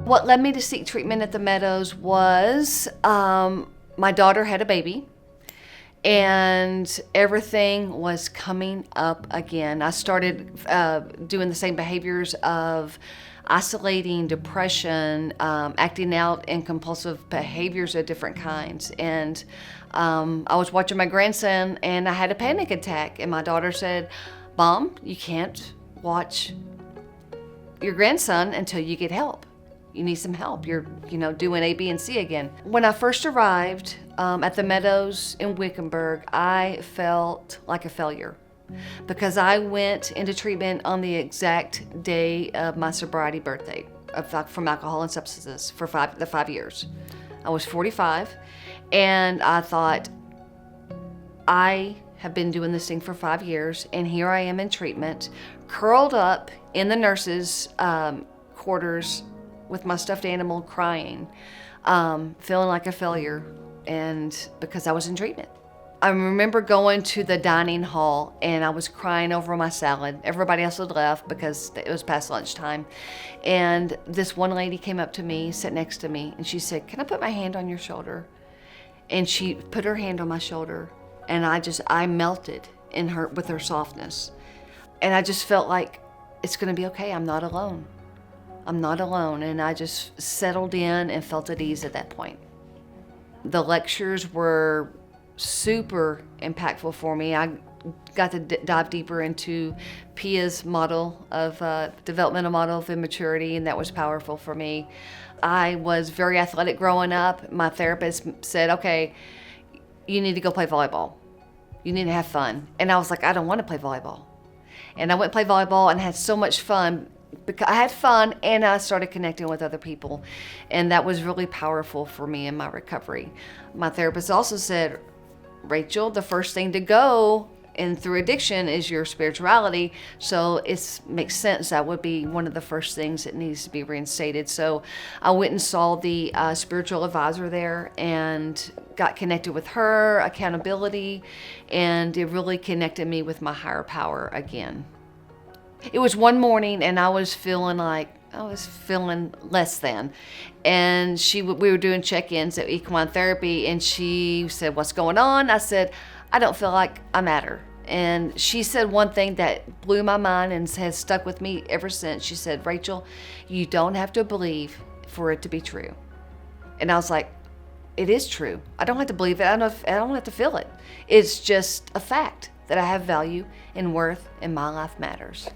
What led me to seek treatment at the Meadows was my daughter had a baby, and everything was coming up again. I started doing the same behaviors of isolating, depression, acting out in compulsive behaviors of different kinds. And I was watching my grandson, and I had a panic attack. And my daughter said, "Mom, you can't watch your grandson until you get help. You need some help. You're, doing A, B, and C again." When I first arrived at the Meadows in Wickenburg, I felt like a failure because I went into treatment on the exact day of my sobriety birthday from alcohol and substances for 5 years. I was 45, and I thought, I have been doing this thing for 5 years, and here I am in treatment, curled up in the nurses' quarters with my stuffed animal, crying, feeling like a failure, and because I was in treatment. I remember going to the dining hall, and I was crying over my salad. Everybody else had left because it was past lunchtime. And this one lady came up to me, sat next to me, and she said, "Can I put my hand on your shoulder?" And she put her hand on my shoulder, and I melted with her softness. And I just felt like, it's gonna be okay, I'm not alone. I'm not alone. And I just settled in and felt at ease at that point. The lectures were super impactful for me. I got to dive deeper into Pia's model of developmental model of immaturity, and that was powerful for me. I was very athletic growing up. My therapist said, "Okay, you need to go play volleyball. You need to have fun." And I was like, "I don't want to play volleyball." And I went play volleyball and had so much fun. Because I had fun, and I started connecting with other people, and that was really powerful for me in my recovery. My therapist also said, "Rachel, the first thing to go through addiction is your spirituality, so it makes sense that would be one of the first things that needs to be reinstated." So I went and saw the spiritual advisor there and got connected with her, accountability, and it really connected me with my higher power again. It was one morning, and I was feeling less than. And we were doing check-ins at equine therapy, and she said, "What's going on?" I said, "I don't feel like I matter." And she said one thing that blew my mind and has stuck with me ever since. She said, "Rachel, you don't have to believe for it to be true." And I was like, it is true. I don't have to believe it. I don't have to feel it. It's just a fact that I have value and worth, and my life matters.